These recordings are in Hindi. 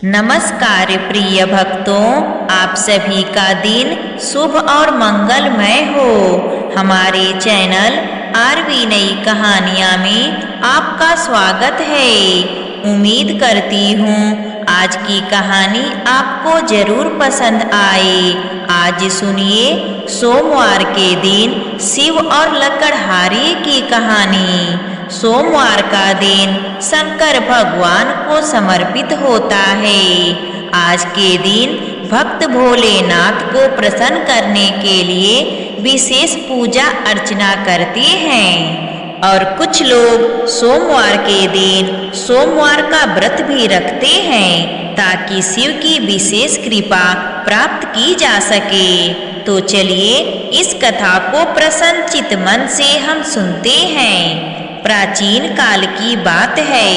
नमस्कार प्रिय भक्तों, आप सभी का दिन शुभ और मंगलमय हो। हमारे चैनल आरवी नई कहानियाँ में आपका स्वागत है। उम्मीद करती हूँ आज की कहानी आपको जरूर पसंद आए। आज सुनिए सोमवार के दिन शिव और लकड़हारे की कहानी। सोमवार का दिन शंकर भगवान को समर्पित होता है। आज के दिन भक्त भोलेनाथ को प्रसन्न करने के लिए विशेष पूजा अर्चना करते हैं और कुछ लोग सोमवार के दिन सोमवार का व्रत भी रखते हैं ताकि शिव की विशेष कृपा प्राप्त की जा सके। तो चलिए इस कथा को प्रसन्नचित्त मन से हम सुनते हैं। प्राचीन काल की बात है।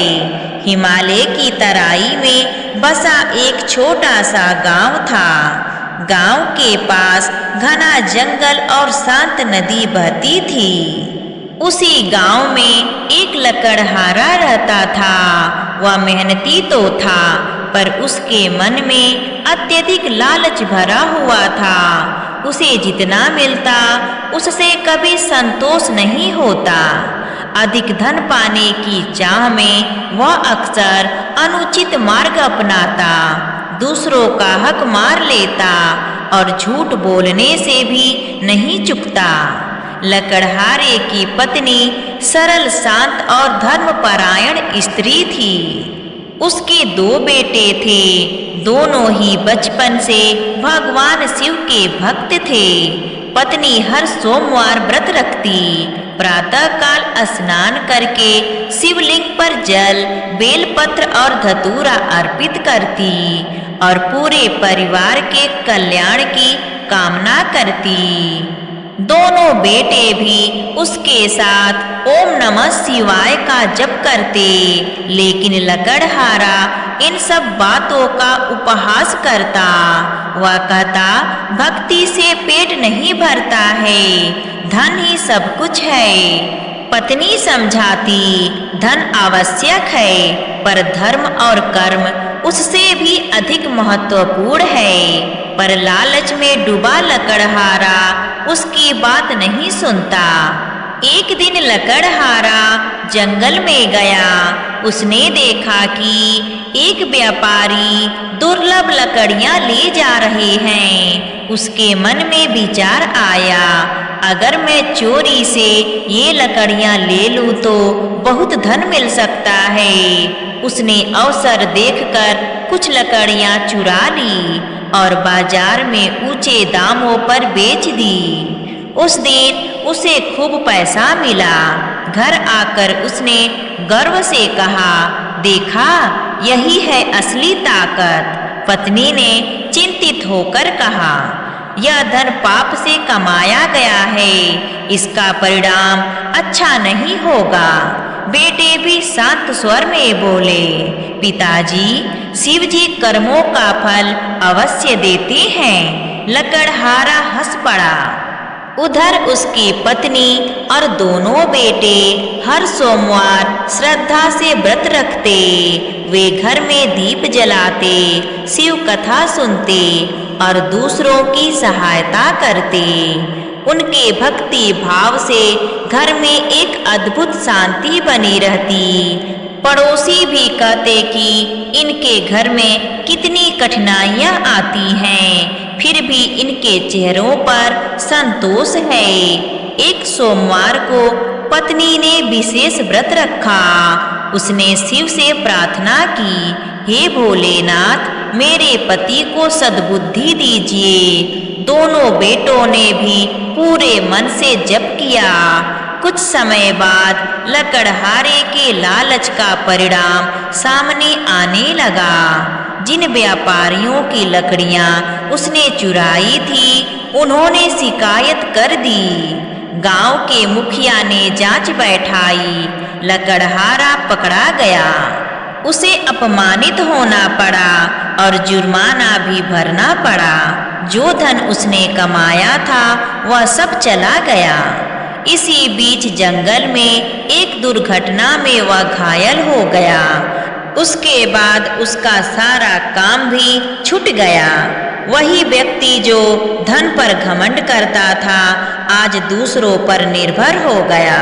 हिमालय की तराई में बसा एक छोटा सा गांव था। गांव के पास घना जंगल और शांत नदी बहती थी। उसी गांव में एक लकड़हारा रहता था। वह मेहनती तो था, पर उसके मन में अत्यधिक लालच भरा हुआ था। उसे जितना मिलता उससे कभी संतोष नहीं होता। अधिक धन पाने की चाह में वह अक्सर अनुचित मार्ग अपनाता, दूसरों का हक मार लेता और झूठ बोलने से भी नहीं चूकता। लकड़हारे की पत्नी सरल, शांत और धर्मपरायण स्त्री थी। उसके 2 बेटे थे। दोनों ही बचपन से भगवान शिव के भक्त थे। पत्नी हर सोमवार व्रत रखती, प्रातःकाल स्नान करके शिवलिंग पर जल, बेलपत्र और धतूरा अर्पित करती और पूरे परिवार के कल्याण की कामना करती। दोनों बेटे भी उसके साथ ओम नमः शिवाय का जप करते, लेकिन लकड़हारा इन सब बातों का उपहास करता। वह कहता, भक्ति से पेट नहीं भरता है, धन ही सब कुछ है। पत्नी समझाती, धन आवश्यक है, पर धर्म और कर्म उससे भी अधिक महत्वपूर्ण है। पर लालच में डूबा लकड़हारा उसकी बात नहीं सुनता। एक दिन लकड़हारा जंगल में गया। उसने देखा कि एक व्यापारी दुर्लभ लकड़ियां ले जा रहे हैं। उसके मन में विचार आया, अगर मैं चोरी से ये लकड़ियां ले लूं तो बहुत धन मिल सकता है। उसने अवसर देखकर कुछ लकड़ियां चुरा ली और बाजार में ऊंचे दामों पर बेच दी। उस दिन उसे खूब पैसा मिला। घर आकर उसने गर्व से कहा, देखा, यही है असली ताकत। पत्नी ने चिंतित होकर कहा, यह धन पाप से कमाया गया है, इसका परिणाम अच्छा नहीं होगा। बेटे भी शांत स्वर में बोले, पिताजी, शिव जी कर्मों का फल अवश्य देते हैं। लकड़हारा हंस पड़ा। उधर उसकी पत्नी और दोनों बेटे हर सोमवार श्रद्धा से व्रत रखते। वे घर में दीप जलाते, शिव कथा सुनते और दूसरों की सहायता करते। उनके भक्ति भाव से घर में एक अद्भुत शांति बनी रहती। पड़ोसी भी कहते कि इनके घर में कितनी कठिनाइयां आती हैं, फिर भी इनके चेहरों पर संतोष है। एक सोमवार को पत्नी ने विशेष व्रत रखा। उसने शिव से प्रार्थना की, हे भोलेनाथ, मेरे पति को सद्बुद्धि दीजिए। दोनों बेटों ने भी पूरे मन से जप किया। कुछ समय बाद लकड़हारे के लालच का परिणाम सामने आने लगा। जिन व्यापारियों की लकड़ियां उसने चुराई थी, उन्होंने शिकायत कर दी। गांव के मुखिया ने जांच बैठाई। लकड़हारा पकड़ा गया। उसे अपमानित होना पड़ा और जुर्माना भी भरना पड़ा। जो धन उसने कमाया था वह सब चला गया। इसी बीच जंगल में एक दुर्घटना में वह घायल हो गया। उसके बाद उसका सारा काम भी छूट गया। वही व्यक्ति जो धन पर घमंड करता था आज दूसरों पर निर्भर हो गया।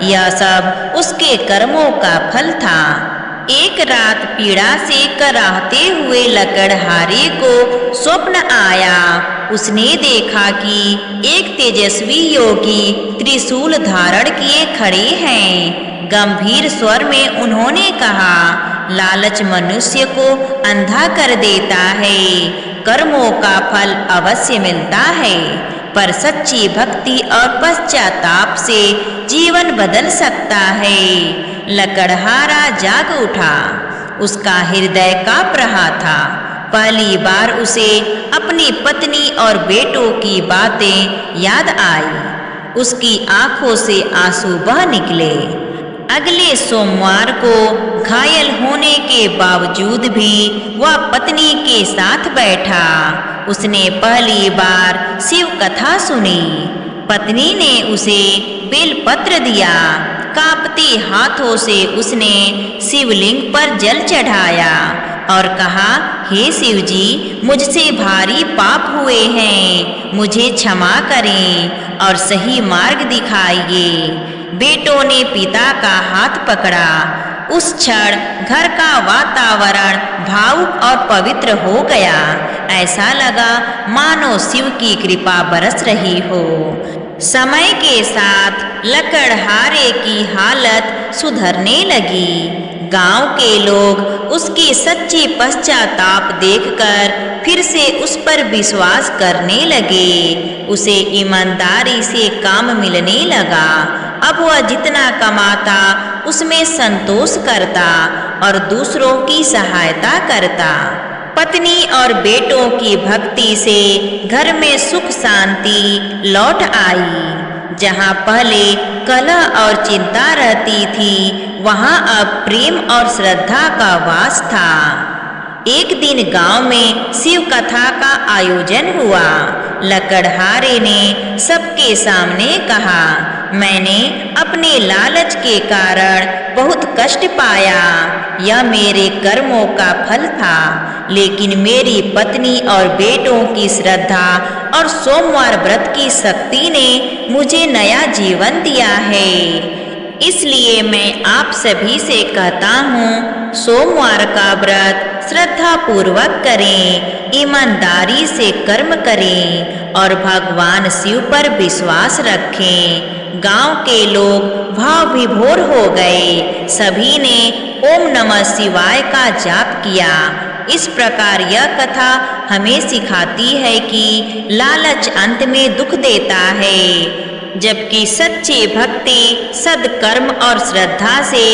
यह सब उसके कर्मों का फल था। एक रात पीड़ा से कराहते हुए लकड़हारे को स्वप्न आया। उसने देखा कि एक तेजस्वी योगी त्रिशूल धारण किए खड़े हैं। गंभीर स्वर में उन्होंने कहा, लालच मनुष्य को अंधा कर देता है। कर्मों का फल अवश्य मिलता है, पर सच्ची भक्ति और पश्चाताप से जीवन बदल सकता है। लकड़हारा जाग उठा। उसका हृदय कांप रहा था। पहली बार उसे अपनी पत्नी और बेटों की बातें याद आई। उसकी आंखों से आंसू बह निकले। अगले सोमवार को घायल होने के बावजूद भी वह पत्नी के साथ बैठा। उसने पहली बार शिव कथा सुनी। पत्नी ने उसे बेलपत्र दिया। कांपते हाथों से उसने शिवलिंग पर जल चढ़ाया और कहा, हे शिव जी, मुझसे भारी पाप हुए हैं, मुझे क्षमा करें और सही मार्ग दिखाइए। बेटों ने पिता का हाथ पकड़ा। उस क्षण घर का वातावरण भावुक और पवित्र हो गया। ऐसा लगा मानो शिव की कृपा बरस रही हो। समय के साथ लकड़हारे की हालत सुधरने लगी। गांव के लोग उसकी सच्ची पश्चाताप देखकर फिर से उस पर विश्वास करने लगे। उसे ईमानदारी से काम मिलने लगा। अब वह जितना कमाता उसमें संतोष करता और दूसरों की सहायता करता। पत्नी और बेटों की भक्ति से घर में सुख शांति लौट आई। जहाँ पहले कलह और चिंता रहती थी, वहाँ अब प्रेम और श्रद्धा का वास था। एक दिन गांव में शिव कथा का आयोजन हुआ। लकड़हारे ने सबके सामने कहा, मैंने अपने लालच के कारण बहुत कष्ट पाया। यह मेरे कर्मों का फल था, लेकिन मेरी पत्नी और बेटों की श्रद्धा और सोमवार व्रत की शक्ति ने मुझे नया जीवन दिया है। इसलिए मैं आप सभी से कहता हूँ, सोमवार का व्रत श्रद्धा पूर्वक करें, ईमानदारी से कर्म करें और भगवान शिव पर विश्वास रखें। गांव के लोग भाव विभोर हो गए। सभी ने ओम नमः शिवाय का जाप किया। इस प्रकार यह कथा हमें सिखाती है कि लालच अंत में दुख देता है, जबकि सच्ची भक्ति, सद्कर्म और श्रद्धा से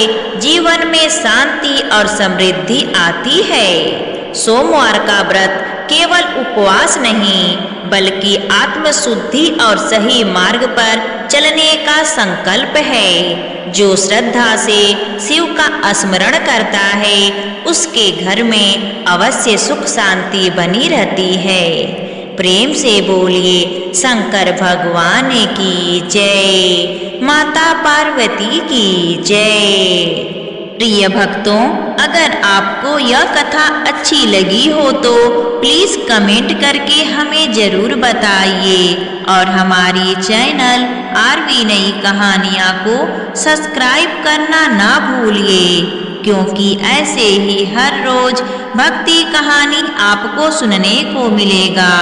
जीवन में शांति और समृद्धि आती है। सोमवार का व्रत केवल उपवास नहीं, बल्कि आत्मशुद्धि और सही मार्ग पर चलने का संकल्प है। जो श्रद्धा से शिव का स्मरण करता है, उसके घर में अवश्य सुख शांति बनी रहती है। प्रेम से बोलिए शंकर भगवान की जय, माता पार्वती की जय। प्रिय भक्तों, अगर आपको यह कथा अच्छी लगी हो तो प्लीज़ कमेंट करके हमें ज़रूर बताइए और हमारी चैनल आरवी नई कहानियाँ को सब्सक्राइब करना ना भूलिए, क्योंकि ऐसे ही हर रोज भक्ति कहानी आपको सुनने को मिलेगा।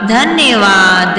धन्यवाद।